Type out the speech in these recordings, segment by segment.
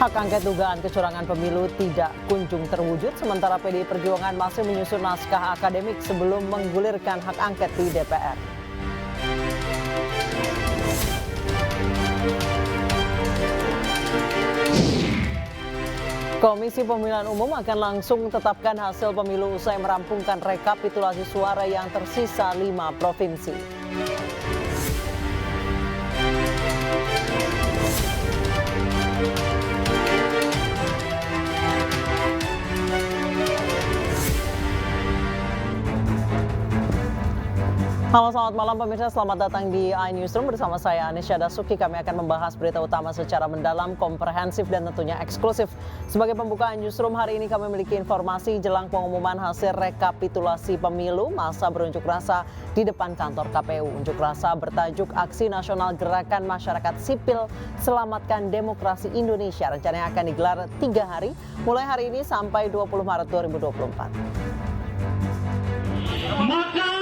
Hak angket dugaan kecurangan pemilu tidak kunjung terwujud, sementara PDI Perjuangan masih menyusun naskah akademik sebelum menggulirkan hak angket di DPR. Komisi Pemilihan Umum akan langsung tetapkan hasil pemilu usai merampungkan rekapitulasi suara yang tersisa 5 provinsi. Halo, selamat malam pemirsa, selamat datang di iNewsroom bersama saya Anisya Dasuki. Kami akan membahas berita utama secara mendalam, komprehensif dan tentunya eksklusif. Sebagai pembukaan Newsroom hari ini kami memiliki informasi jelang pengumuman hasil rekapitulasi pemilu, masa berunjuk rasa di depan kantor KPU. Unjuk rasa bertajuk Aksi Nasional Gerakan Masyarakat Sipil Selamatkan Demokrasi Indonesia. Rencananya akan digelar 3 hari, mulai hari ini sampai 20 Maret 2024. Maka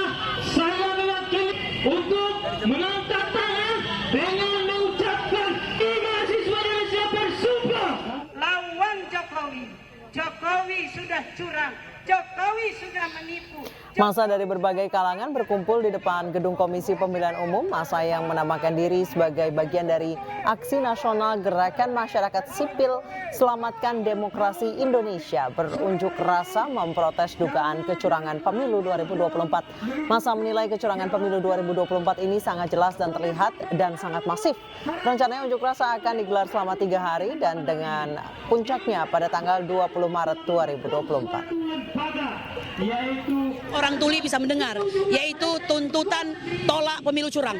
saya mewakili untuk mengangkat tangan dengan mengucapkan mahasiswa Indonesia bersumpah. Lawan Jokowi. Jokowi sudah curang. Jokowi sudah menipu. Masa dari berbagai kalangan berkumpul di depan gedung Komisi Pemilihan Umum. Masa yang menamakan diri sebagai bagian dari Aksi Nasional Gerakan Masyarakat Sipil Selamatkan Demokrasi Indonesia berunjuk rasa memprotes dugaan kecurangan pemilu 2024. Masa menilai kecurangan pemilu 2024 ini sangat jelas dan terlihat dan sangat masif. Rencananya unjuk rasa akan digelar selama 3 hari dan dengan puncaknya pada tanggal 20 Maret 2024. Orang tuli bisa mendengar, yaitu tuntutan tolak pemilu curang.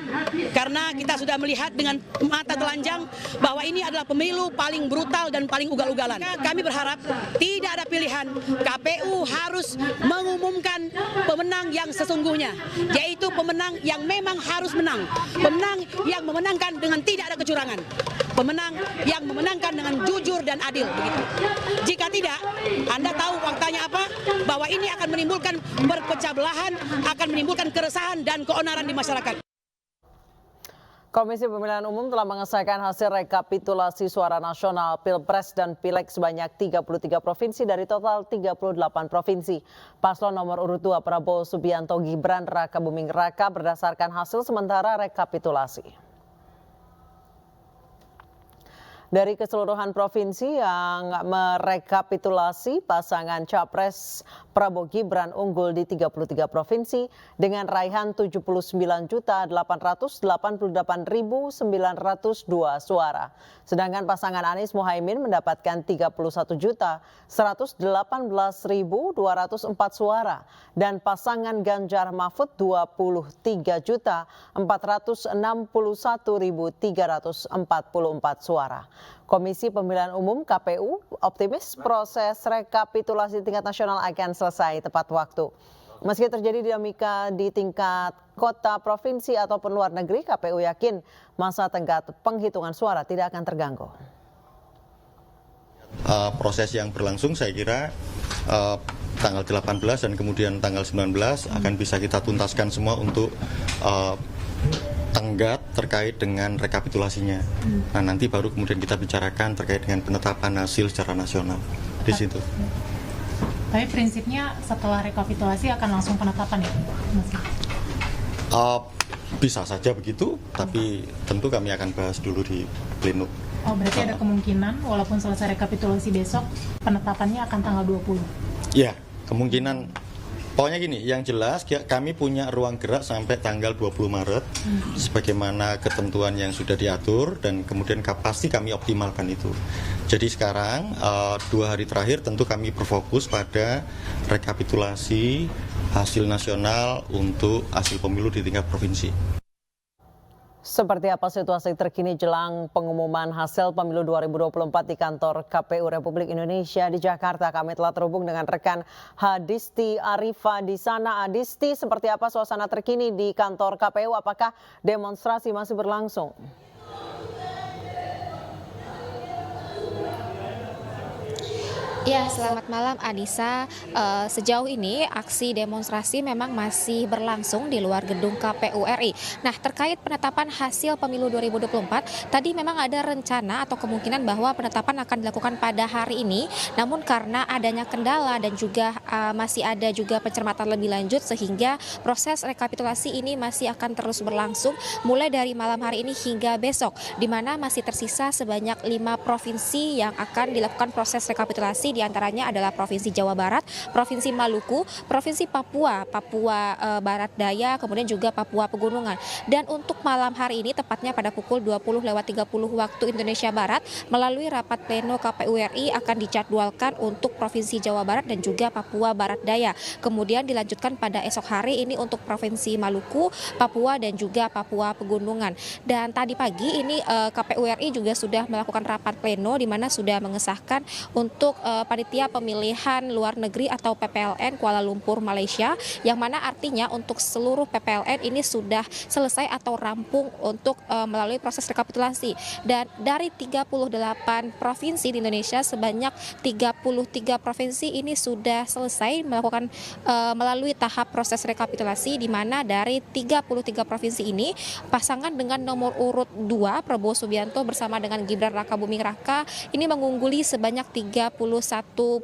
Karena kita sudah melihat dengan mata telanjang bahwa ini adalah pemilu paling brutal dan paling ugal-ugalan. Kami berharap tidak ada pilihan, KPU harus mengumumkan pemenang yang sesungguhnya, yaitu pemenang yang memang harus menang, pemenang yang memenangkan dengan tidak ada kecurangan, pemenang yang memenangkan dengan jujur dan adil. Begitu. Jika tidak, Anda tahu faktanya apa? Bahwa ini akan menimbulkan berpecah belahan, akan menimbulkan keresahan dan keonaran di masyarakat. Komisi Pemilihan Umum telah mengesahkan hasil rekapitulasi suara nasional Pilpres dan Pileg sebanyak 33 provinsi dari total 38 provinsi. Paslon nomor urut 2 Prabowo Subianto Gibran Rakabuming Raka berdasarkan hasil sementara rekapitulasi. Dari keseluruhan provinsi yang merekapitulasi, pasangan Capres Prabowo Gibran unggul di 33 provinsi dengan raihan 79.888.902 suara. Sedangkan pasangan Anies Muhaimin mendapatkan 31.118.204 suara dan pasangan Ganjar Mahfud 23.461.344 suara. Komisi Pemilihan Umum KPU optimis proses rekapitulasi tingkat nasional akan selesai tepat waktu. Meski terjadi dinamika di tingkat kota, provinsi ataupun luar negeri, KPU yakin masa tenggat penghitungan suara tidak akan terganggu. Proses yang berlangsung saya kira tanggal 18 dan kemudian tanggal 19 akan bisa kita tuntaskan semua untuk tenggat terkait dengan rekapitulasinya. Nah, nanti baru kemudian kita bicarakan terkait dengan penetapan hasil secara nasional di situ. Tapi prinsipnya setelah rekapitulasi akan langsung penetapan ya, Mas? Bisa saja begitu, tapi tentu kami akan bahas dulu di pleno. Oh, berarti ada kemungkinan walaupun selesai rekapitulasi besok, penetapannya akan tanggal 20? Ya, kemungkinan. Pokoknya gini, yang jelas kami punya ruang gerak sampai tanggal 20 Maret sebagaimana ketentuan yang sudah diatur dan kemudian pasti kami optimalkan itu. Jadi sekarang 2 hari terakhir tentu kami berfokus pada rekapitulasi hasil nasional untuk hasil pemilu di tingkat provinsi. Seperti apa situasi terkini jelang pengumuman hasil pemilu 2024 di kantor KPU Republik Indonesia di Jakarta? Kami telah terhubung dengan rekan Hadisti Arifa di sana. Hadisti, seperti apa suasana terkini di kantor KPU? Apakah demonstrasi masih berlangsung? Ya, selamat malam Anissa. Sejauh ini aksi demonstrasi memang masih berlangsung di luar gedung KPU RI. Nah, terkait penetapan hasil pemilu 2024, tadi memang ada rencana atau kemungkinan bahwa penetapan akan dilakukan pada hari ini. Namun karena adanya kendala dan juga masih ada juga pencermatan lebih lanjut sehingga proses rekapitulasi ini masih akan terus berlangsung mulai dari malam hari ini hingga besok, di mana masih tersisa sebanyak 5 provinsi yang akan dilakukan proses rekapitulasi. Di antaranya adalah Provinsi Jawa Barat, Provinsi Maluku, Provinsi Papua, Papua Barat Daya, kemudian juga Papua Pegunungan. Dan untuk malam hari ini, tepatnya pada pukul 20.30 waktu Indonesia Barat, melalui rapat pleno KPU RI akan dijadwalkan untuk Provinsi Jawa Barat dan juga Papua Barat Daya. Kemudian dilanjutkan pada esok hari ini untuk Provinsi Maluku, Papua dan juga Papua Pegunungan. Dan tadi pagi ini KPU RI juga sudah melakukan rapat pleno di mana sudah mengesahkan untuk panitia pemilihan luar negeri atau PPLN Kuala Lumpur Malaysia, yang mana artinya untuk seluruh PPLN ini sudah selesai atau rampung untuk melalui proses rekapitulasi. Dan dari 38 provinsi di Indonesia, sebanyak 33 provinsi ini sudah selesai melakukan melalui tahap proses rekapitulasi, di mana dari 33 provinsi ini pasangan dengan nomor urut 2 Prabowo Subianto bersama dengan Gibran Rakabuming Raka ini mengungguli sebanyak 31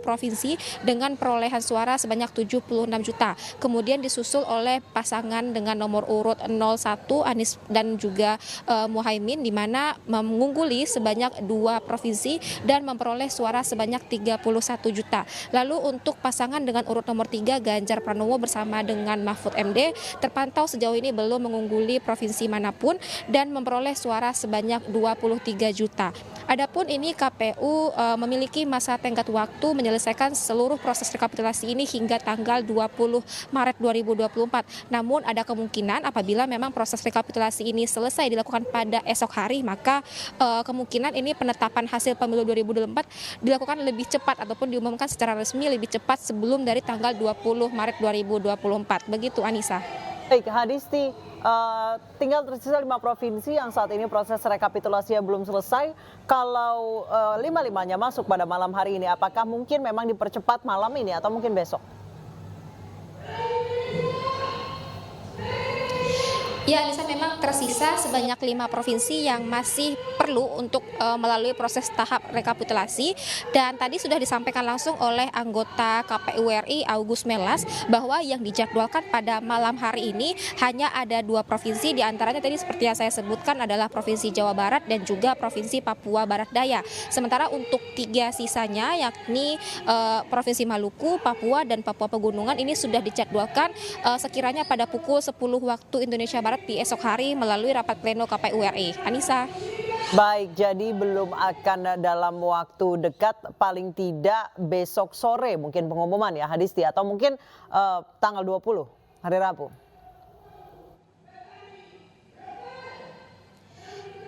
provinsi dengan perolehan suara sebanyak 76 juta. Kemudian disusul oleh pasangan dengan nomor urut 01 Anies dan juga Muhaimin, di mana mengungguli sebanyak 2 provinsi dan memperoleh suara sebanyak 31 juta. Lalu untuk pasangan dengan urut nomor 3 Ganjar Pranowo bersama dengan Mahfud MD terpantau sejauh ini belum mengungguli provinsi manapun dan memperoleh suara sebanyak 23 juta. Adapun ini KPU memiliki masa tenggat waktu menyelesaikan seluruh proses rekapitulasi ini hingga tanggal 20 Maret 2024. Namun ada kemungkinan apabila memang proses rekapitulasi ini selesai dilakukan pada esok hari, maka kemungkinan ini penetapan hasil pemilu 2024 dilakukan lebih cepat ataupun diumumkan secara resmi lebih cepat sebelum dari tanggal 20 Maret 2024. Begitu Anissa. Baik, Hadisti, tinggal tersisa 5 provinsi yang saat ini proses rekapitulasinya belum selesai. Kalau 5-5-nya masuk pada malam hari ini, apakah mungkin memang dipercepat malam ini atau mungkin besok? Ya, Anissa, memang tersisa sebanyak 5 provinsi yang masih perlu untuk melalui proses tahap rekapitulasi. Dan tadi sudah disampaikan langsung oleh anggota KPU RI August Melas bahwa yang dijadwalkan pada malam hari ini hanya ada 2 provinsi, di antaranya tadi seperti yang saya sebutkan adalah Provinsi Jawa Barat dan juga Provinsi Papua Barat Daya. Sementara untuk 3 sisanya yakni Provinsi Maluku, Papua dan Papua Pegunungan ini sudah dijadwalkan sekiranya pada pukul 10 waktu Indonesia Barat di esok hari melalui rapat pleno KPU RI. Anissa. Baik, jadi belum akan dalam waktu dekat, paling tidak besok sore mungkin pengumuman ya Hadisti, atau mungkin tanggal 20 hari Rabu.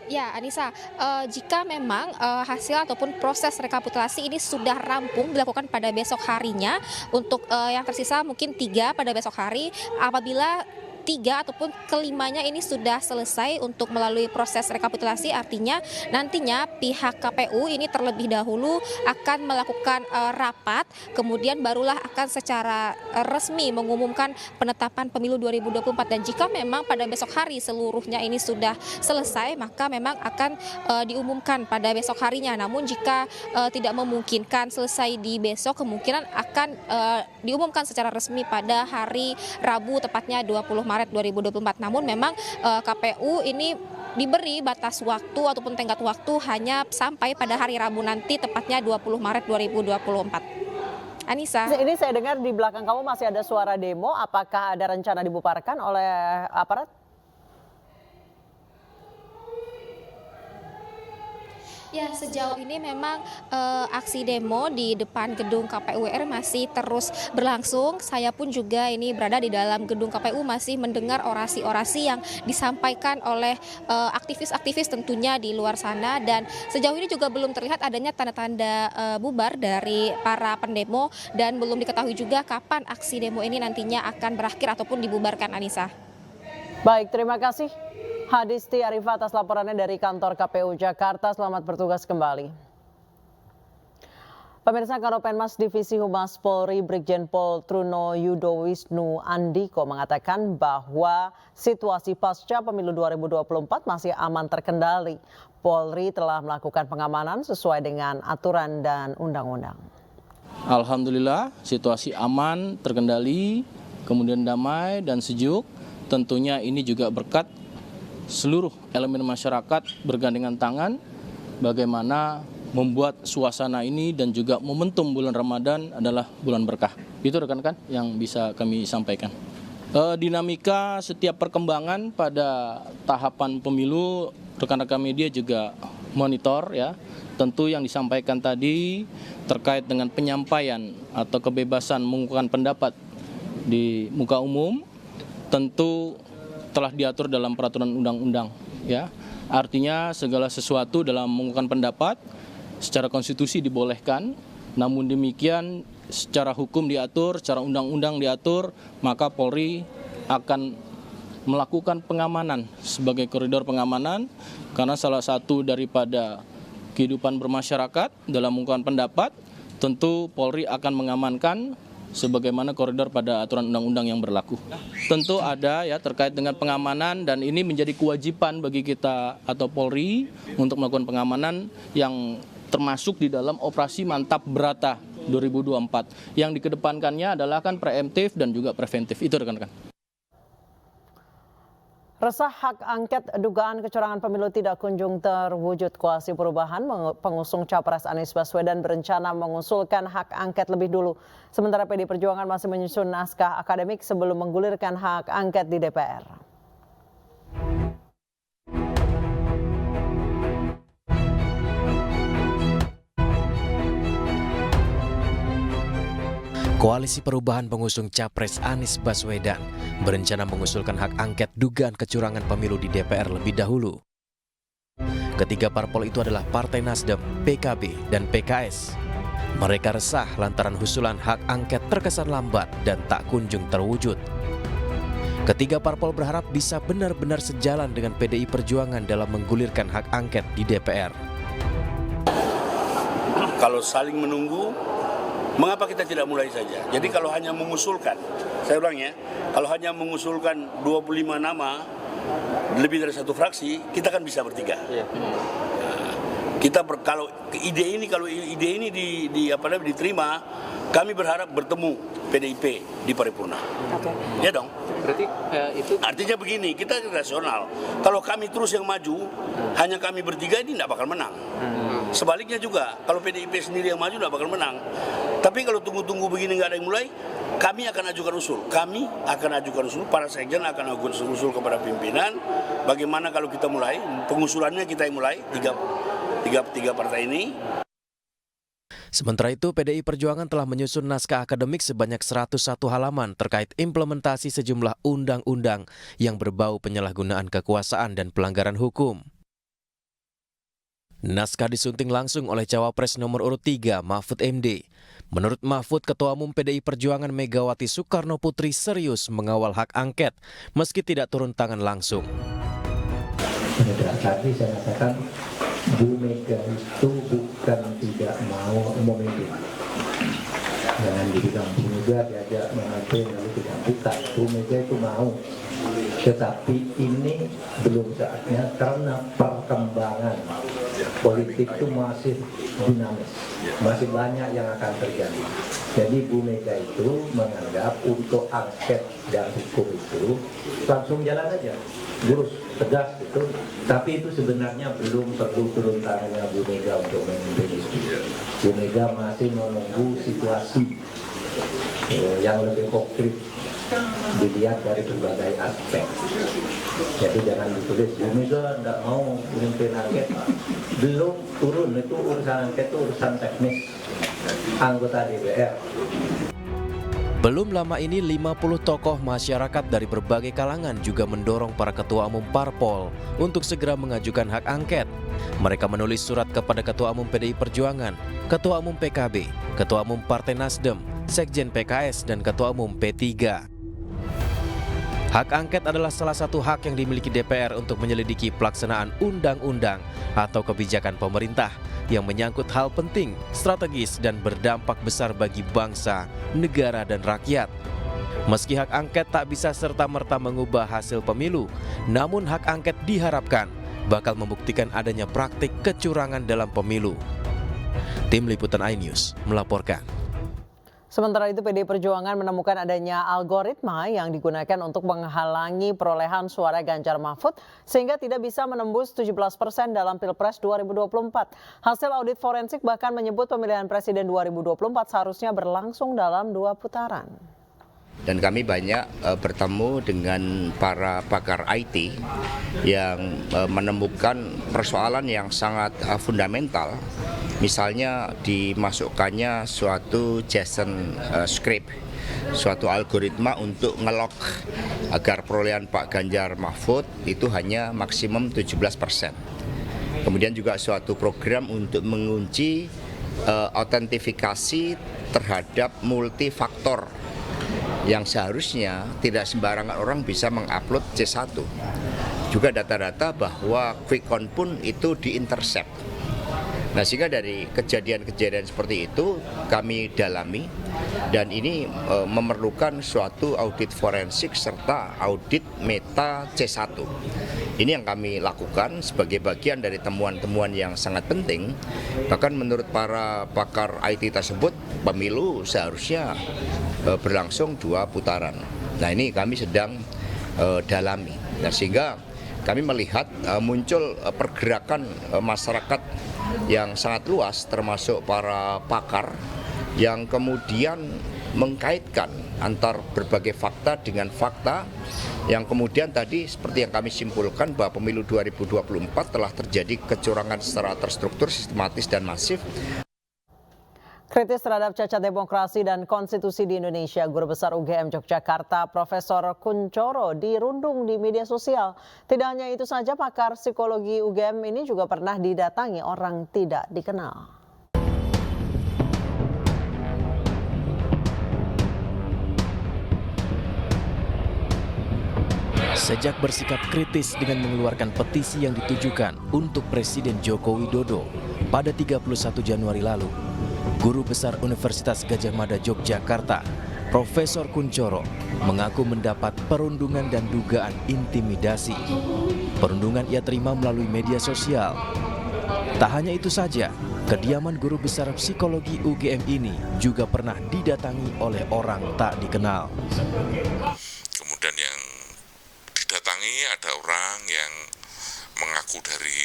Ya, Anissa, jika memang hasil ataupun proses rekapitulasi ini sudah rampung dilakukan pada besok harinya, untuk yang tersisa mungkin 3 pada besok hari, apabila 3 ataupun kelimanya ini sudah selesai untuk melalui proses rekapitulasi, artinya nantinya pihak KPU ini terlebih dahulu akan melakukan rapat, kemudian barulah akan secara resmi mengumumkan penetapan pemilu 2024. Dan jika memang pada besok hari seluruhnya ini sudah selesai, maka memang akan diumumkan pada besok harinya. Namun jika tidak memungkinkan selesai di besok, kemungkinan akan diumumkan secara resmi pada hari Rabu, tepatnya 20 Maret 2024. Namun memang KPU ini diberi batas waktu ataupun tenggat waktu hanya sampai pada hari Rabu nanti, tepatnya 20 Maret 2024. Anissa. Ini saya dengar di belakang kamu masih ada suara demo, apakah ada rencana dibubarkan oleh aparat? Ya, sejauh ini memang aksi demo di depan gedung KPU RI masih terus berlangsung. Saya pun juga ini berada di dalam gedung KPU masih mendengar orasi-orasi yang disampaikan oleh aktivis-aktivis tentunya di luar sana. Dan sejauh ini juga belum terlihat adanya tanda-tanda bubar dari para pendemo dan belum diketahui juga kapan aksi demo ini nantinya akan berakhir ataupun dibubarkan, Anissa. Baik, terima kasih Hadisti Arifah atas laporannya dari kantor KPU Jakarta. Selamat bertugas kembali. Pemirsa, Karopenmas Divisi Humas Polri Brigjen Pol Truno Yudo Wisnu Andiko mengatakan bahwa situasi pasca pemilu 2024 masih aman terkendali. Polri telah melakukan pengamanan sesuai dengan aturan dan undang-undang. Alhamdulillah situasi aman, terkendali, kemudian damai dan sejuk. Tentunya ini juga berkat seluruh elemen masyarakat bergandengan tangan bagaimana membuat suasana ini dan juga momentum bulan Ramadan adalah bulan berkah. Itu rekan-rekan yang bisa kami sampaikan. Dinamika setiap perkembangan pada tahapan pemilu rekan-rekan media juga monitor ya. Tentu yang disampaikan tadi terkait dengan penyampaian atau kebebasan mengungkapkan pendapat di muka umum tentu telah diatur dalam peraturan undang-undang ya. Artinya segala sesuatu dalam mengungkapkan pendapat secara konstitusi dibolehkan, namun demikian secara hukum diatur, secara undang-undang diatur, maka Polri akan melakukan pengamanan sebagai koridor pengamanan karena salah satu daripada kehidupan bermasyarakat dalam mengungkapkan pendapat, tentu Polri akan mengamankan sebagaimana koridor pada aturan undang-undang yang berlaku. Tentu ada ya terkait dengan pengamanan dan ini menjadi kewajiban bagi kita atau Polri untuk melakukan pengamanan yang termasuk di dalam operasi Mantap Brata 2024. Yang dikedepankannya adalah kan preemptif dan juga preventif. Itu rekan-rekan. Resah hak angket dugaan kecurangan pemilu tidak kunjung terwujud. Koalisi Perubahan pengusung Capres Anies Baswedan berencana mengusulkan hak angket lebih dulu. Sementara PD Perjuangan masih menyusun naskah akademik sebelum menggulirkan hak angket di DPR. Koalisi Perubahan pengusung Capres Anies Baswedan berencana mengusulkan hak angket dugaan kecurangan pemilu di DPR lebih dahulu. Ketiga parpol itu adalah Partai Nasdem, PKB, dan PKS. Mereka resah lantaran usulan hak angket terkesan lambat dan tak kunjung terwujud. Ketiga parpol berharap bisa benar-benar sejalan dengan PDI Perjuangan dalam menggulirkan hak angket di DPR. Kalau saling menunggu, mengapa kita tidak mulai saja? Jadi kalau hanya mengusulkan, saya ulang ya, kalau hanya mengusulkan 25 nama lebih dari satu fraksi, kita kan bisa bertiga. Nah, kalau ide ini diterima, kami berharap bertemu PDIP di paripurna. Ya dong. Berarti itu artinya begini, kita rasional. Kalau kami terus yang maju, hanya kami bertiga ini tidak bakal menang. Sebaliknya juga, kalau PDIP sendiri yang maju tidak bakal menang. Tapi kalau tunggu-tunggu begini nggak ada yang mulai, kami akan ajukan usul. Para sekjen akan ajukan usul kepada pimpinan. Bagaimana kalau kita mulai, pengusulannya kita yang mulai, tiga partai ini. Sementara itu, PDI Perjuangan telah menyusun naskah akademik sebanyak 101 halaman terkait implementasi sejumlah undang-undang yang berbau penyalahgunaan kekuasaan dan pelanggaran hukum. Naskah disunting langsung oleh Cawapres nomor urut 3, Mahfud MD. Menurut Mahfud, Ketua Umum PDI Perjuangan Megawati Soekarno Putri serius mengawal hak angket meski tidak turun tangan langsung. Tadi saya katakan Bu Mega itu bukan tidak mau memimpin. Jangan dibilang Bu Mega diajak memimpin lalu tidak bukan. Bu Mega itu mau. Tetapi ini belum saatnya karena perkembangan politik itu masih dinamis, masih banyak yang akan terjadi. Jadi Bu Mega itu menganggap untuk angket dan hukum itu langsung jalan aja, lurus, tegas itu. Tapi itu sebenarnya belum perlu turun tangannya Bu Mega untuk memimpin itu. Bu Mega masih menunggu situasi yang lebih konkret dilihat dari berbagai aspek. Jadi jangan ditulis Bu Mega tidak mau memimpin angket. Belum turun, itu urusan angket itu urusan teknis anggota DPR. Belum lama ini 50 tokoh masyarakat dari berbagai kalangan juga mendorong para ketua umum parpol untuk segera mengajukan hak angket. Mereka menulis surat kepada Ketua Umum PDI Perjuangan, Ketua Umum PKB, Ketua Umum Partai Nasdem, Sekjen PKS, dan Ketua Umum P3. Hak angket adalah salah satu hak yang dimiliki DPR untuk menyelidiki pelaksanaan undang-undang atau kebijakan pemerintah yang menyangkut hal penting, strategis, dan berdampak besar bagi bangsa, negara, dan rakyat. Meski hak angket tak bisa serta-merta mengubah hasil pemilu, namun hak angket diharapkan bakal membuktikan adanya praktik kecurangan dalam pemilu. Tim Liputan iNews melaporkan. Sementara itu PDI Perjuangan menemukan adanya algoritma yang digunakan untuk menghalangi perolehan suara Ganjar Mahfud sehingga tidak bisa menembus 17% dalam Pilpres 2024. Hasil audit forensik bahkan menyebut pemilihan presiden 2024 seharusnya berlangsung dalam 2 putaran. Dan kami banyak bertemu dengan para pakar IT yang menemukan persoalan yang sangat fundamental. Misalnya dimasukkannya suatu JSON script, suatu algoritma untuk ngelok agar perolehan Pak Ganjar Mahfud itu hanya maksimum 17%. Kemudian juga suatu program untuk mengunci autentifikasi terhadap multifaktor yang seharusnya tidak sembarangan orang bisa mengupload C1. Juga data-data bahwa quick count pun itu diintercept. Nah, sehingga dari kejadian-kejadian seperti itu kami dalami dan ini memerlukan suatu audit forensik serta audit meta C1. Ini yang kami lakukan sebagai bagian dari temuan-temuan yang sangat penting. Bahkan menurut para pakar IT tersebut, pemilu seharusnya berlangsung 2 putaran. Nah, ini kami sedang dalami. Nah, sehingga kami melihat muncul pergerakan masyarakat yang sangat luas termasuk para pakar yang kemudian mengkaitkan antar berbagai fakta dengan fakta yang kemudian tadi seperti yang kami simpulkan bahwa pemilu 2024 telah terjadi kecurangan secara terstruktur, sistematis dan masif. Kritis terhadap cacat demokrasi dan konstitusi di Indonesia, Guru Besar UGM Yogyakarta Profesor Kunchoro dirundung di media sosial. Tidak hanya itu saja, pakar psikologi UGM ini juga pernah didatangi orang tidak dikenal. Sejak bersikap kritis dengan mengeluarkan petisi yang ditujukan untuk Presiden Joko Widodo pada 31 Januari lalu, Guru Besar Universitas Gadjah Mada Yogyakarta, Profesor Kunchoro, mengaku mendapat perundungan dan dugaan intimidasi. Perundungan ia terima melalui media sosial. Tak hanya itu saja, kediaman Guru Besar Psikologi UGM ini juga pernah didatangi oleh orang tak dikenal. Kemudian yang didatangi ada orang yang mengaku dari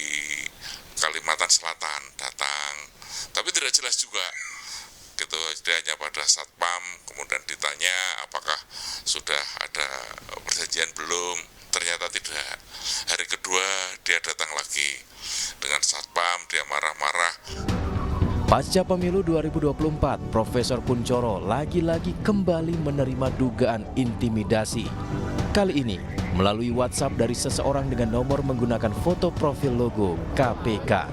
Kalimantan Selatan datang, tapi tidak jelas juga gitu, dia hanya pada satpam, kemudian ditanya apakah sudah ada perjanjian belum, ternyata tidak. Hari kedua dia datang lagi dengan satpam, dia marah-marah. Pasca pemilu 2024, Profesor Kunchoro lagi-lagi kembali menerima dugaan intimidasi. Kali ini melalui WhatsApp dari seseorang dengan nomor menggunakan foto profil logo KPK.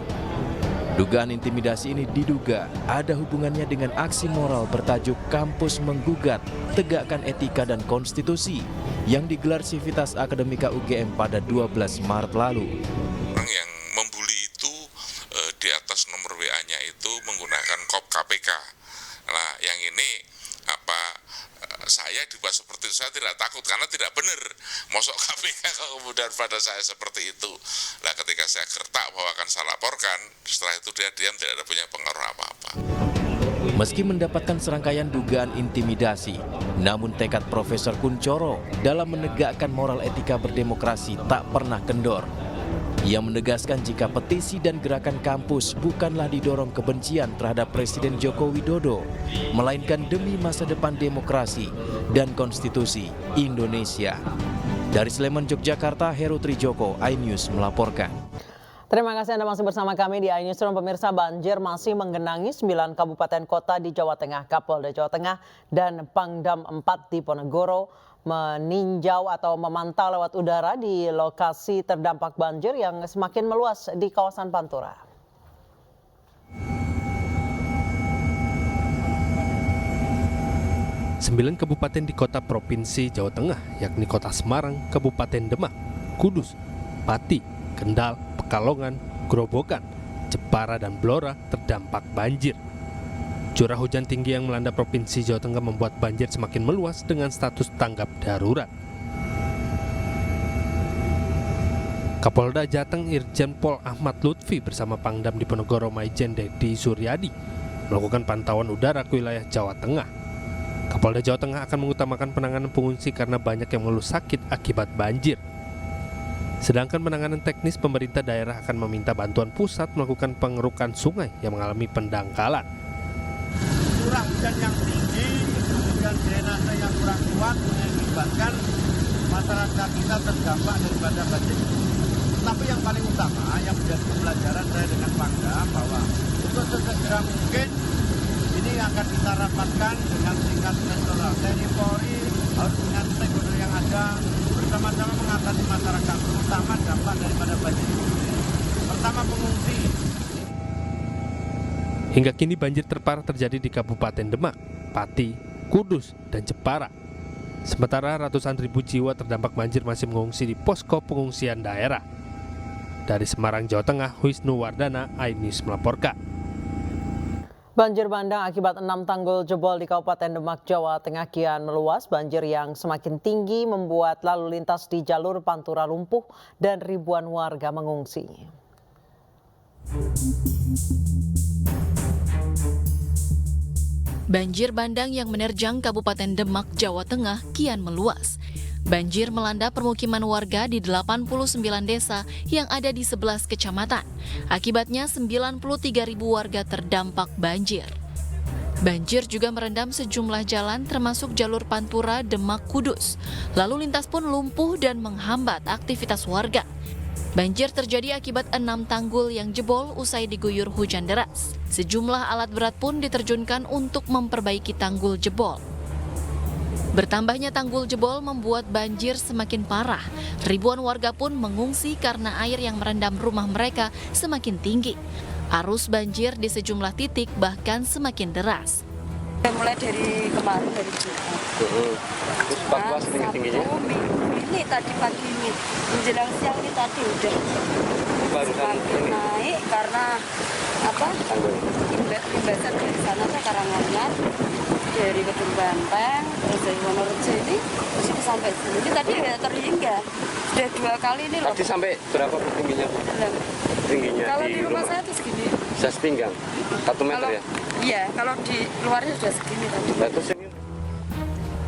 Dugaan intimidasi ini diduga ada hubungannya dengan aksi moral bertajuk Kampus Menggugat Tegakkan Etika dan Konstitusi yang digelar Sivitas Akademika UGM pada 12 Maret lalu. Orang yang membuli itu di atas nomor WA-nya itu menggunakan kop KPK. Nah, yang ini saya dibuat seperti itu, saya tidak takut karena tidak benar. Mosok KPK kemudian pada saya seperti itu. Nah, ketika saya gertak bahwa akan saya laporkan, setelah itu dia diam, tidak ada punya pengaruh apa-apa. Meski mendapatkan serangkaian dugaan intimidasi, namun tekad Profesor Kunchoro dalam menegakkan moral etika berdemokrasi tak pernah kendor. Ia menegaskan jika petisi dan gerakan kampus bukanlah didorong kebencian terhadap Presiden Joko Widodo, melainkan demi masa depan demokrasi dan konstitusi Indonesia. Dari Sleman, Yogyakarta, Heru Trijoko, iNews melaporkan. Terima kasih Anda masih bersama kami di iNewsroom. Pemirsa, banjir masih menggenangi 9 kabupaten kota di Jawa Tengah. Kapolda Jawa Tengah dan Pangdam 4 di Ponegoro meninjau atau memantau lewat udara di lokasi terdampak banjir yang semakin meluas di kawasan Pantura. 9 kabupaten di kota provinsi Jawa Tengah, yakni Kota Semarang, Kabupaten Demak, Kudus, Pati, Kendal, Pekalongan, Grobogan, Jepara, dan Blora terdampak banjir. Curah hujan tinggi yang melanda provinsi Jawa Tengah membuat banjir semakin meluas dengan status tanggap darurat. Kapolda Jateng Irjen Pol Ahmad Lutfi bersama Pangdam Diponegoro Maijen Dedi Suryadi melakukan pantauan udara ke wilayah Jawa Tengah. Kapolda Jawa Tengah akan mengutamakan penanganan pengungsi karena banyak yang mengeluh sakit akibat banjir. Sedangkan penanganan teknis, pemerintah daerah akan meminta bantuan pusat melakukan pengerukan sungai yang mengalami pendangkalan. Curah hujan yang tinggi, kemudian drainase yang kurang kuat mengakibatkan masyarakat kita terdampak daripada banjir. Tapi yang paling utama yang menjadi pembelajaran saya dengan Pangdam bahwa untuk sesegera mungkin ini akan kita rapatkan dengan tingkat nasional. TNI Polri harus dengan stakeholder yang ada bersama-sama mengatasi masyarakat, terutama dampak daripada banjir. Pertama, pengungsi. Hingga kini banjir terparah terjadi di Kabupaten Demak, Pati, Kudus, dan Jepara. Sementara ratusan ribu jiwa terdampak banjir masih mengungsi di posko pengungsian daerah. Dari Semarang, Jawa Tengah, Wisnu Wardana, iNews melaporkan. Banjir bandang akibat 6 tanggul jebol di Kabupaten Demak, Jawa Tengah kian meluas. Banjir yang semakin tinggi membuat lalu lintas di jalur Pantura lumpuh dan ribuan warga mengungsi. Banjir bandang yang menerjang Kabupaten Demak, Jawa Tengah kian meluas. Banjir melanda permukiman warga di 89 desa yang ada di 11 kecamatan. Akibatnya 93.000 warga terdampak banjir. Banjir juga merendam sejumlah jalan termasuk jalur Pantura Demak Kudus. Lalu lintas pun lumpuh dan menghambat aktivitas warga. Banjir terjadi akibat 6 tanggul yang jebol usai diguyur hujan deras. Sejumlah alat berat pun diterjunkan untuk memperbaiki tanggul jebol. Bertambahnya tanggul jebol membuat banjir semakin parah. Ribuan warga pun mengungsi karena air yang merendam rumah mereka semakin tinggi. Arus banjir di sejumlah titik bahkan semakin deras. Mulai dari kemarin dari Jumat. Terus evakuasi tinggi-tingginya? Ini tadi pagi ini, menjelang siang ini tadi udah semakin naik karena apa? Imbasan dari sana tuh Karanganyar, dari Kedung Banteng, terus dari Wonorejo ini terus sampai sini. Ini tadi ya terhingga, sudah 2 kali ini loh. Tadi sampai berapa tingginya? Tingginya kalau di rumah rumah saya tuh segini. Bisa sepinggang? 1 meter ya? Iya, kalau di luarnya sudah segini tadi.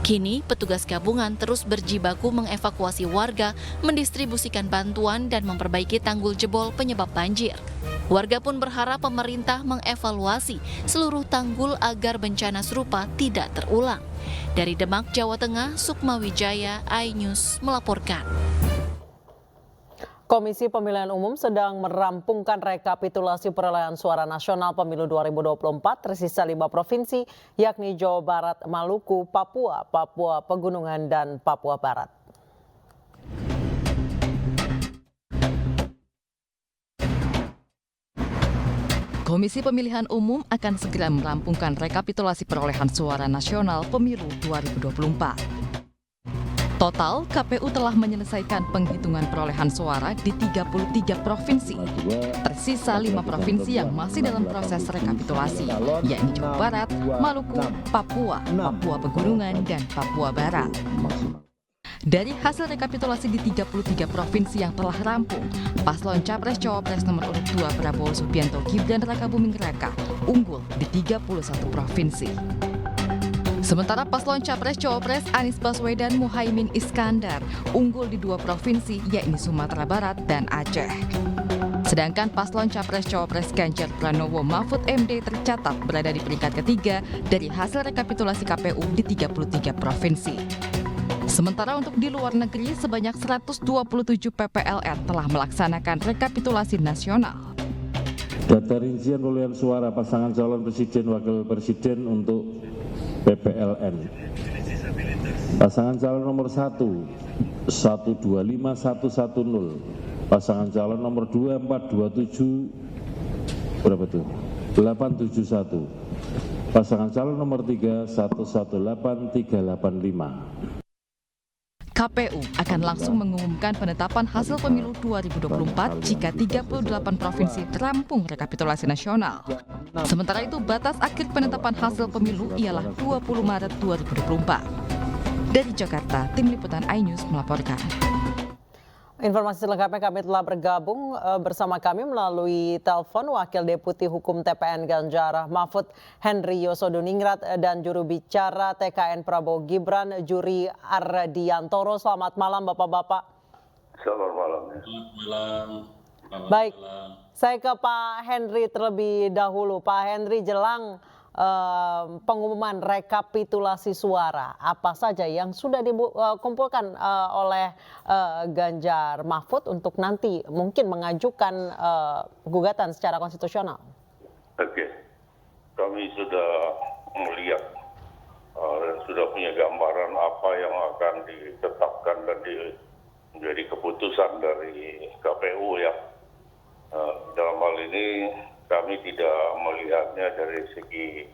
Kini, petugas gabungan terus berjibaku mengevakuasi warga, mendistribusikan bantuan dan memperbaiki tanggul jebol penyebab banjir. Warga pun berharap pemerintah mengevaluasi seluruh tanggul agar bencana serupa tidak terulang. Dari Demak, Jawa Tengah, Sukma Wijaya, iNews melaporkan. Komisi Pemilihan Umum sedang merampungkan rekapitulasi perolehan suara nasional pemilu 2024 tersisa 5 provinsi, yakni Jawa Barat, Maluku, Papua, Papua Pegunungan, dan Papua Barat. Komisi Pemilihan Umum akan segera merampungkan rekapitulasi perolehan suara nasional pemilu 2024. Total, KPU telah menyelesaikan penghitungan perolehan suara di 33 provinsi. Tersisa 5 provinsi yang masih dalam proses rekapitulasi, yakni Jawa Barat, Maluku, Papua, Papua Pegunungan, dan Papua Barat. Dari hasil rekapitulasi di 33 provinsi yang telah rampung, paslon Capres-Cawapres nomor urut 2 Prabowo Subianto Gibran Rakabuming Raka unggul di 31 provinsi. Sementara paslon Capres-Cawapres Anies Baswedan Muhaimin Iskandar unggul di 2 provinsi, yakni Sumatera Barat dan Aceh. Sedangkan paslon Capres-Cawapres Ganjar Pranowo Mahfud MD tercatat berada di peringkat ketiga dari hasil rekapitulasi KPU di 33 provinsi. Sementara untuk di luar negeri, sebanyak 127 PPLN telah melaksanakan rekapitulasi nasional. Data rincian perolehan suara pasangan calon presiden wakil presiden untuk PPLN. Pasangan calon nomor 1, 125110. Pasangan calon nomor 2427 berapa tuh? 871. Pasangan calon nomor 3 118385. KPU akan langsung mengumumkan penetapan hasil pemilu 2024 jika 38 provinsi terampung rekapitulasi nasional. Sementara itu, batas akhir penetapan hasil pemilu ialah 20 Maret 2024. Dari Jakarta, Tim Liputan iNews melaporkan. Informasi selengkapnya kami telah bergabung bersama kami melalui telepon Wakil Deputi Hukum TPN Ganjar Mahfud Henry Yosodiningrat dan juru bicara TKN Prabowo Gibran Juri Ardiantoro. Selamat malam Bapak-Bapak. Selamat malam. Baik, saya ke Pak Henry terlebih dahulu. Pak Henry, jelang pengumuman rekapitulasi suara, apa saja yang sudah dikumpulkan oleh Ganjar Mahfud untuk nanti mungkin mengajukan gugatan secara konstitusional? Oke, kami sudah melihat dan sudah punya gambaran apa yang akan ditetapkan dan menjadi keputusan dari KPU ya. Dalam hal ini kami tidak melihatnya dari segi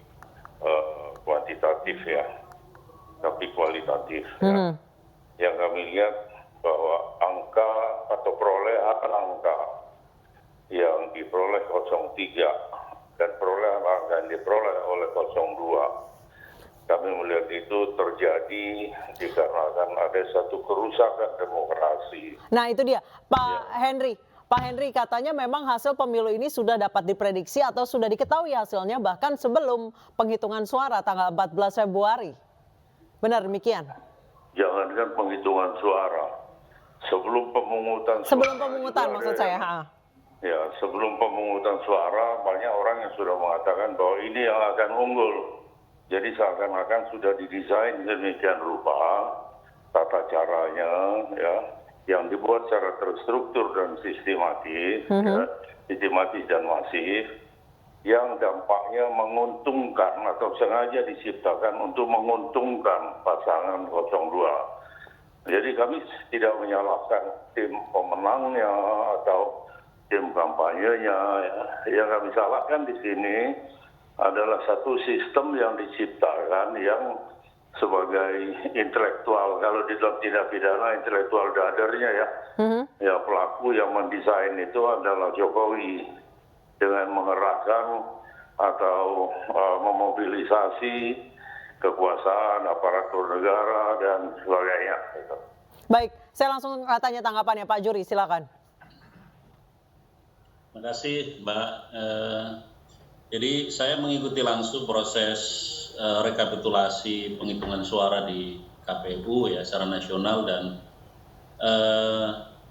kuantitatif ya, tapi kualitatif. Ya. Yang kami lihat bahwa angka atau perolehan angka yang diperoleh 03 dan perolehan angka yang diperoleh oleh 02, kami melihat itu terjadi dikarenakan ada satu kerusakan demokrasi. Nah itu dia, Pak Henry. Pak Henry, katanya memang hasil pemilu ini sudah dapat diprediksi atau sudah diketahui hasilnya bahkan sebelum penghitungan suara tanggal 14 Februari. Benar demikian? Jangankan penghitungan suara, sebelum pemungutan maksud saya. Ya, sebelum pemungutan suara banyak orang yang sudah mengatakan bahwa ini yang akan unggul. Jadi seakan-akan sudah didesain demikian rupa tata caranya ya, yang dibuat secara terstruktur dan sistematis, ya, sistematis dan masif, yang dampaknya menguntungkan atau sengaja diciptakan untuk menguntungkan pasangan 02. Jadi kami tidak menyalahkan tim pemenangnya atau tim kampanyenya. Yang kami salahkan di sini adalah satu sistem yang diciptakan yang sebagai intelektual, kalau di dalam tindak pidana intelektual dadernya ya, ya pelaku yang mendesain itu adalah Jokowi dengan mengerahkan atau memobilisasi kekuasaan aparatur negara dan sebagainya. Baik, saya langsung tanya tanggapannya Pak Juri, silakan. Terima kasih Mbak. Jadi saya mengikuti langsung proses rekapitulasi penghitungan suara di KPU ya secara nasional, dan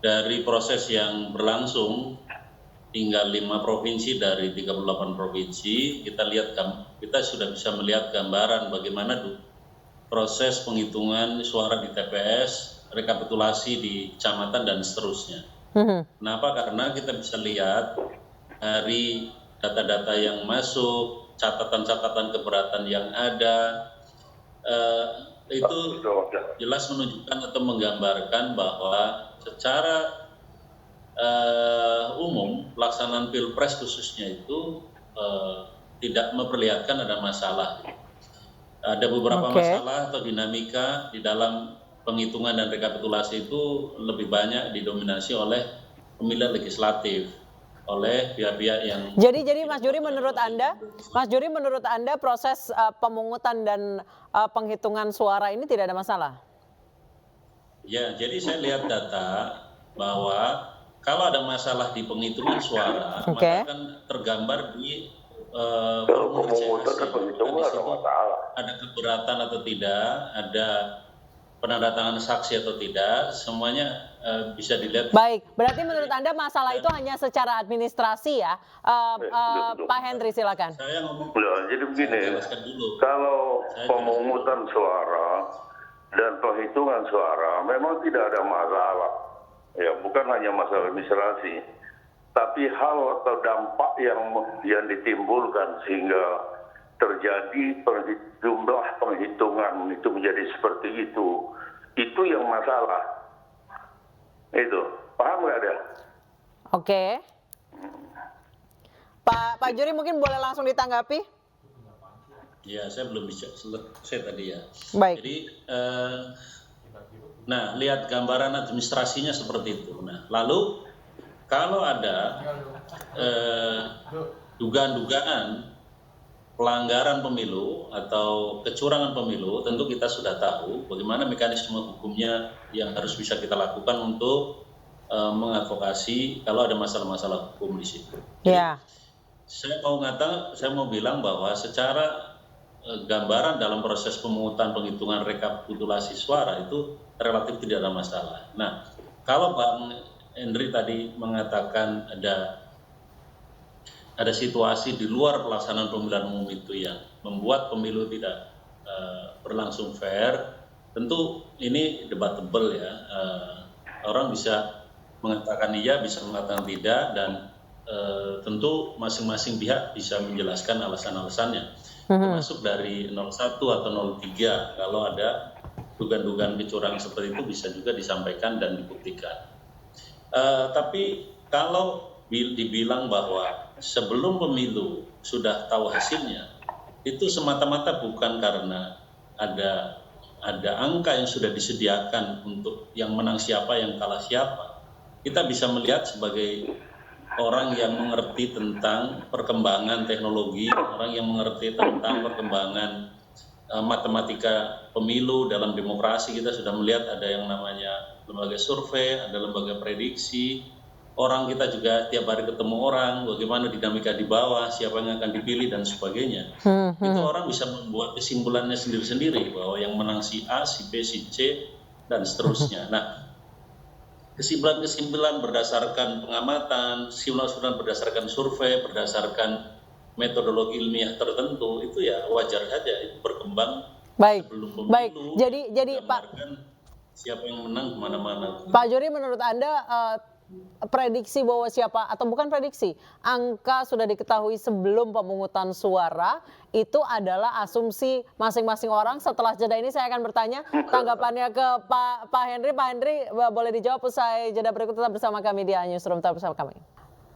dari proses yang berlangsung tinggal 5 provinsi dari 38 provinsi, kita sudah bisa melihat gambaran bagaimana proses penghitungan suara di TPS, rekapitulasi di kecamatan dan seterusnya. Kenapa? Karena kita bisa lihat dari data-data yang masuk, catatan-catatan keberatan yang ada, itu jelas menunjukkan atau menggambarkan bahwa secara umum pelaksanaan Pilpres khususnya itu tidak memperlihatkan ada masalah. Ada beberapa masalah atau dinamika di dalam penghitungan dan rekapitulasi itu lebih banyak didominasi oleh pemilihan legislatif, oleh pihak-pihak yang. Jadi Mas Juri menurut Anda proses pemungutan dan penghitungan suara ini tidak ada masalah? Ya, jadi saya lihat data bahwa kalau ada masalah di penghitungan suara, maka akan tergambar di pemungutan dan penghitungan ada masalah. Ada keberatan atau tidak, ada penandatangan saksi atau tidak, semuanya bisa dilihat. Baik, berarti menurut Anda masalah itu hanya secara administrasi ya, Pak Henry silakan. Saya ngomong. Jadi begini, kalau pemungutan suara dan penghitungan suara memang tidak ada masalah, ya bukan hanya masalah administrasi, tapi hal atau dampak yang ditimbulkan sehingga terjadi jumlah penghitungan itu menjadi seperti itu yang masalah. Itu, paham nggak ada? Oke. Pak Juri mungkin boleh langsung ditanggapi? Ya, saya belum bisa selesai tadi ya. Baik. Jadi, nah, lihat gambaran administrasinya seperti itu. Nah, lalu kalau ada dugaan-dugaan pelanggaran pemilu atau kecurangan pemilu, tentu kita sudah tahu bagaimana mekanisme hukumnya yang harus bisa kita lakukan untuk mengadvokasi kalau ada masalah-masalah hukum di situ. Ya. Saya mau bilang bahwa secara gambaran dalam proses pemungutan penghitungan rekapitulasi suara itu relatif tidak ada masalah. Nah, kalau Bang Henry tadi mengatakan ada situasi di luar pelaksanaan pemilihan umum itu yang membuat pemilu tidak berlangsung fair, tentu ini debatable ya. Orang bisa mengatakan iya, bisa mengatakan tidak, dan tentu masing-masing pihak bisa menjelaskan alasan-alasannya, termasuk dari 01 atau 03. Kalau ada dugaan-dugaan kecurangan seperti itu bisa juga disampaikan dan dibuktikan. Tapi kalau dibilang bahwa sebelum pemilu sudah tahu hasilnya, itu semata-mata bukan karena ada angka yang sudah disediakan untuk yang menang siapa, yang kalah siapa. Kita bisa melihat sebagai orang yang mengerti tentang perkembangan teknologi, orang yang mengerti tentang perkembangan matematika pemilu dalam demokrasi. Kita sudah melihat ada yang namanya lembaga survei, ada lembaga prediksi. Orang kita juga tiap hari ketemu orang, bagaimana dinamika di bawah, siapa yang akan dipilih dan sebagainya. Itu orang bisa membuat kesimpulannya sendiri-sendiri bahwa yang menang si A, si B, si C, dan seterusnya. Nah, kesimpulan-kesimpulan berdasarkan pengamatan, kesimpulan berdasarkan survei, berdasarkan metodologi ilmiah tertentu, itu ya wajar saja, itu berkembang. Baik, sebelum pemilu. baik. Jadi Pak, siapa yang menang kemana-mana. Pak Juri, menurut Anda prediksi bahwa siapa, atau bukan prediksi, angka sudah diketahui sebelum pemungutan suara, itu adalah asumsi masing-masing orang. Setelah jeda ini saya akan bertanya tanggapannya ke Pak Henry. Pak Henry, boleh dijawab usai jeda berikut. Tetap bersama kami di iNewsroom, tetap bersama kami.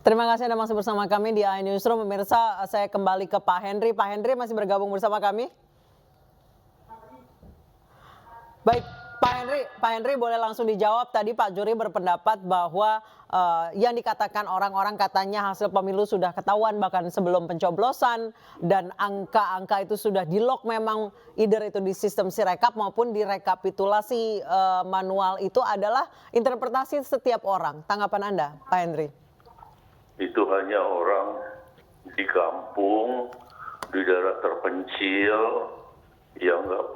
Terima kasih Anda masih bersama kami di iNewsroom. Pemirsa, saya kembali ke Pak Henry. Pak Henry masih bergabung bersama kami? Baik. Pak Henry boleh langsung dijawab. Tadi Pak Juri berpendapat bahwa yang dikatakan orang-orang katanya hasil pemilu sudah ketahuan bahkan sebelum pencoblosan, dan angka-angka itu sudah di-lock memang either itu di sistem Sirekap maupun di rekapitulasi manual. Itu adalah interpretasi setiap orang. Tanggapan Anda, Pak Henry? Itu hanya orang di kampung, di daerah terpencil yang nggak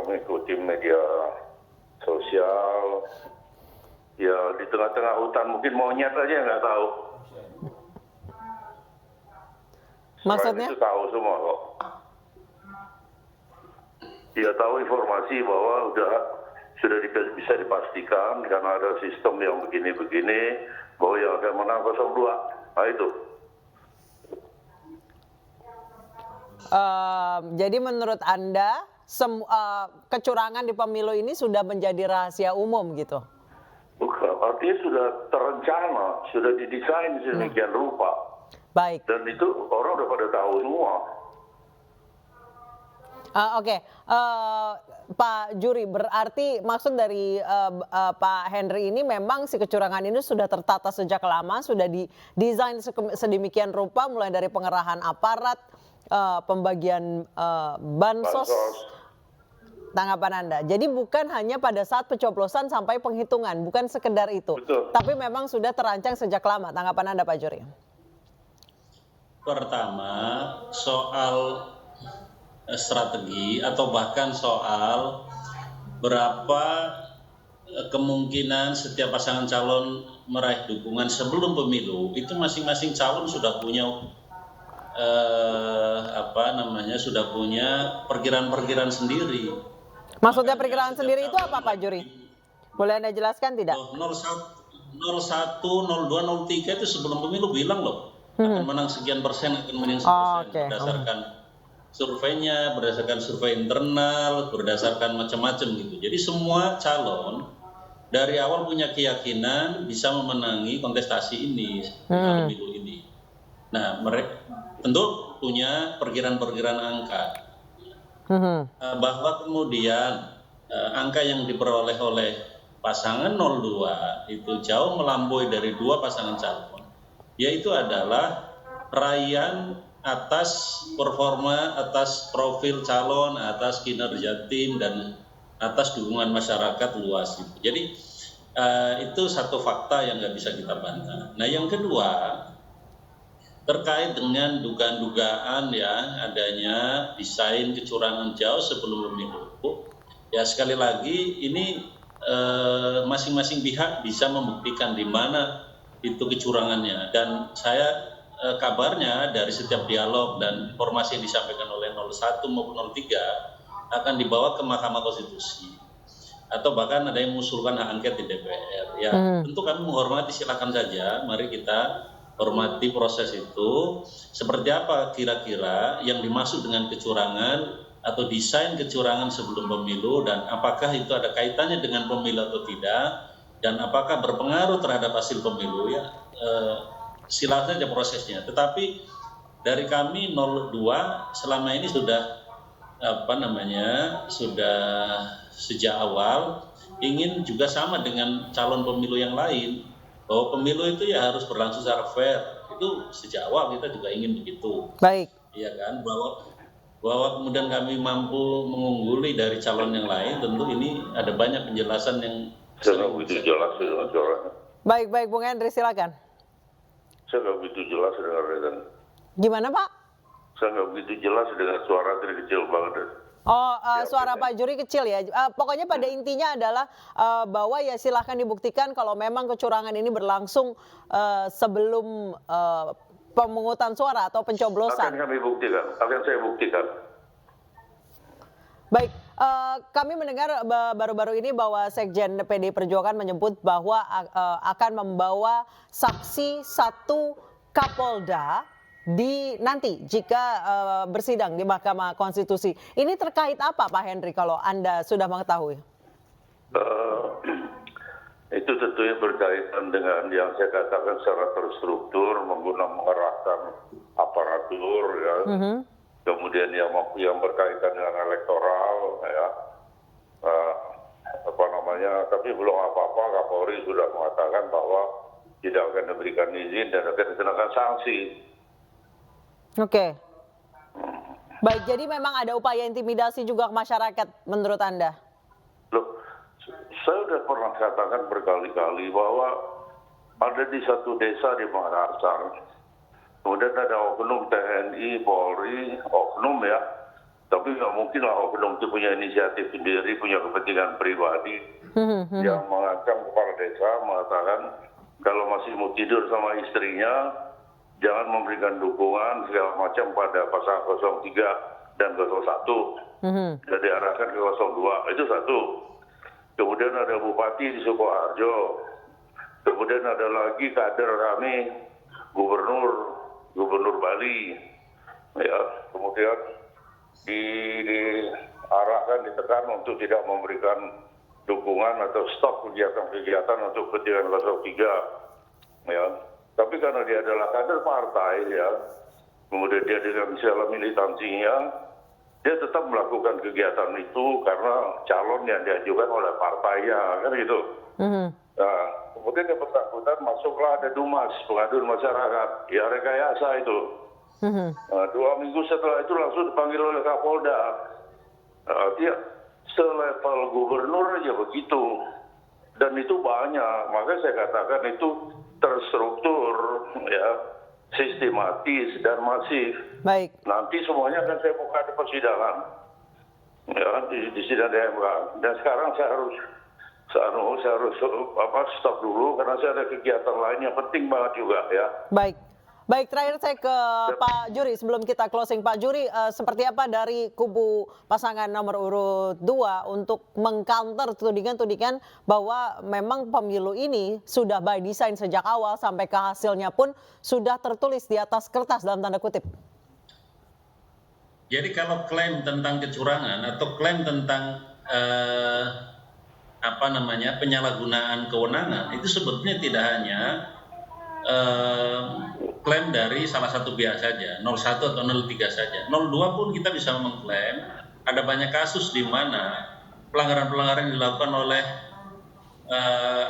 mengikuti media sosial, ya di tengah-tengah hutan mungkin monyet aja nggak tahu. Maksudnya? Itu tahu semua kok. Dia tahu informasi bahwa sudah bisa dipastikan karena ada sistem yang begini-begini bahwa yang akan menang 02. Nah itu. Jadi menurut Anda kecurangan di pemilu ini sudah menjadi rahasia umum gitu? Bukan, artinya sudah terencana, sudah didesain sedemikian rupa. Baik. Dan itu orang udah pada tahu semua. Oke. Pak Juri, berarti maksud dari Pak Henry ini memang si kecurangan ini sudah tertata sejak lama, sudah didesain sedemikian rupa, mulai dari pengerahan aparat, pembagian bansos. Tanggapan Anda. Jadi bukan hanya pada saat pencoblosan sampai penghitungan, bukan sekedar itu. Betul. Tapi memang sudah terancang sejak lama. Tanggapan Anda, Pak Juri? Pertama, soal strategi atau bahkan soal berapa kemungkinan setiap pasangan calon meraih dukungan sebelum pemilu, itu masing-masing calon sudah punya sudah punya perkiraan-perkiraan sendiri. Maksudnya perkiraan sendiri itu apa, Pak Juri? Boleh Anda jelaskan tidak? 01, 02, 03 itu sebelum pemilu bilang loh, akan menang sekian persen, akan menang sekian persen, berdasarkan surveinya, berdasarkan survei internal, berdasarkan macam-macam gitu. Jadi semua calon dari awal punya keyakinan bisa memenangi kontestasi ini, pemilu ini. Nah, mereka tentu punya perkiraan-perkiraan angka. Bahwa kemudian angka yang diperoleh oleh pasangan 02 itu jauh melampaui dari dua pasangan calon, yaitu adalah raihan atas performa, atas profil calon, atas kinerja tim, dan atas dukungan masyarakat luas. Jadi itu satu fakta yang nggak bisa kita bantah. Nah, yang kedua terkait dengan dugaan-dugaan ya adanya desain kecurangan jauh sebelum pemilu. Ya sekali lagi ini masing-masing pihak bisa membuktikan di mana itu kecurangannya, dan saya kabarnya dari setiap dialog dan informasi yang disampaikan oleh 01 maupun 03 akan dibawa ke Mahkamah Konstitusi atau bahkan ada yang mengusulkan hak angket di DPR. Ya, tentu kami menghormati, silakan saja, mari kita hormati proses itu. Seperti apa kira-kira yang dimaksud dengan kecurangan atau desain kecurangan sebelum pemilu, dan apakah itu ada kaitannya dengan pemilu atau tidak, dan apakah berpengaruh terhadap hasil pemilu, ya silakan saja prosesnya. Tetapi dari kami 02 selama ini sudah sudah sejak awal ingin juga sama dengan calon pemilu yang lain, bahwa pemilu itu ya harus berlangsung secara fair. Itu sejak awal kita juga ingin begitu. Baik. Iya kan, bahwa kemudian kami mampu mengungguli dari calon yang lain, tentu ini ada banyak penjelasan yang Baik, Bung Henry, silakan. Saya nggak begitu jelas dengar. Gimana, Pak? Saya nggak begitu jelas dengan suara tadi kecil banget. Suara Pak Juri kecil ya. Pokoknya pada intinya adalah bahwa ya silahkan dibuktikan kalau memang kecurangan ini berlangsung sebelum pemungutan suara atau pencoblosan. Akan kami buktikan, akan saya buktikan. Baik, kami mendengar baru-baru ini bahwa Sekjen PDI Perjuangan menyebut bahwa akan membawa saksi satu Kapolda nanti jika bersidang di Mahkamah Konstitusi. Ini terkait apa, Pak Henry, kalau Anda sudah mengetahui? Itu tentunya berkaitan dengan yang saya katakan secara terstruktur, mengerahkan aparatur, ya. Kemudian yang berkaitan dengan elektoral, ya. Tapi belum apa-apa, Kapolri sudah mengatakan bahwa tidak akan diberikan izin dan akan dikenakan sanksi. Oke. Baik, jadi memang ada upaya intimidasi juga ke masyarakat menurut Anda? Loh, saya sudah pernah katakan berkali-kali bahwa ada di satu desa di Makassar, kemudian ada oknum TNI, Polri, oknum ya, tapi nggak mungkin lah oknum itu punya inisiatif sendiri, punya kepentingan pribadi, yang mengancam kepala desa, mengatakan kalau masih mau tidur sama istrinya, jangan memberikan dukungan segala macam pada pasangan 03 dan 01, dan diarahkan ke 02, itu satu. Kemudian ada bupati di Sukoharjo, kemudian ada lagi kader kami, gubernur Bali, ya, kemudian diarahkan, ditekan untuk tidak memberikan dukungan atau stop kegiatan-kegiatan untuk kepentingan 03, ya. Tapi karena dia adalah kader partai, ya, kemudian dia dengan segala militansinya, dia tetap melakukan kegiatan itu karena calon yang diajukan oleh partainya, kan gitu. Nah, kemudian yang bersangkutan masuklah ada Dumas, pengaduan masyarakat, ya rekayasa itu. Nah, 2 minggu setelah itu langsung dipanggil oleh Kapolda. Dia selevel gubernur aja begitu, dan itu banyak. Makanya saya katakan itu terstruktur, ya, sistematis dan masif. Baik. Nanti semuanya akan saya buka di persidangan, ya, di sidang DMK. Dan sekarang saya harus stop dulu karena saya ada kegiatan lain yang penting banget juga, ya. Baik, terakhir saya ke Pak Juri sebelum kita closing. Pak Juri, seperti apa dari kubu pasangan nomor urut 2 untuk mengcounter tudingan-tudingan bahwa memang pemilu ini sudah by design sejak awal sampai ke hasilnya pun sudah tertulis di atas kertas dalam tanda kutip? Jadi kalau klaim tentang kecurangan atau klaim tentang penyalahgunaan kewenangan itu sebetulnya tidak hanya klaim dari salah satu pihak saja, 01 atau 03 saja. 02 pun kita bisa mengklaim ada banyak kasus di mana pelanggaran-pelanggaran yang dilakukan oleh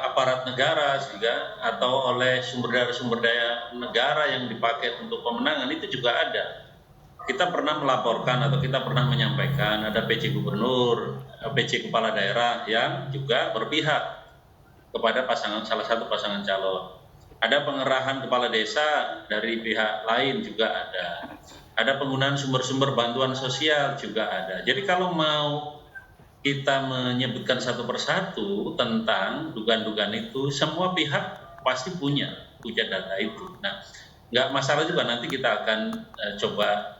aparat negara juga atau oleh sumber daya negara yang dipakai untuk pemenangan itu juga ada. Kita pernah melaporkan atau kita pernah menyampaikan ada PJ gubernur, PJ kepala daerah yang juga berpihak kepada salah satu pasangan calon. Ada pengerahan kepala desa dari pihak lain juga ada. Ada penggunaan sumber-sumber bantuan sosial juga ada. Jadi kalau mau kita menyebutkan satu persatu tentang dugaan-dugaan itu, semua pihak pasti punya data itu. Nah, nggak masalah juga nanti kita akan coba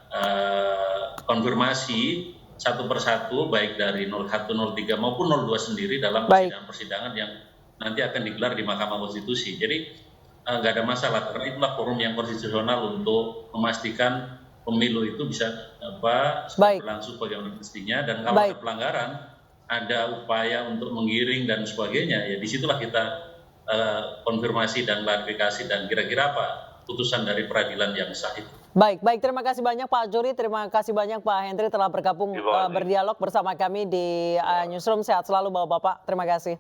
konfirmasi satu persatu baik dari 01, 03 maupun 02 sendiri dalam persidangan yang nanti akan digelar di Mahkamah Konstitusi. Jadi nggak ada masalah karena itulah forum yang konstitusional untuk memastikan pemilu itu bisa berlangsung bagaimana mestinya, dan kalau ada pelanggaran, ada upaya untuk menggiring dan sebagainya, ya disitulah kita konfirmasi dan klarifikasi dan kira-kira apa putusan dari peradilan yang sah itu. Baik, terima kasih banyak Pak Juri, terima kasih banyak Pak Hendri telah bergabung berdialog bersama kami di Newsroom. Sehat selalu Bapak-Bapak, terima kasih.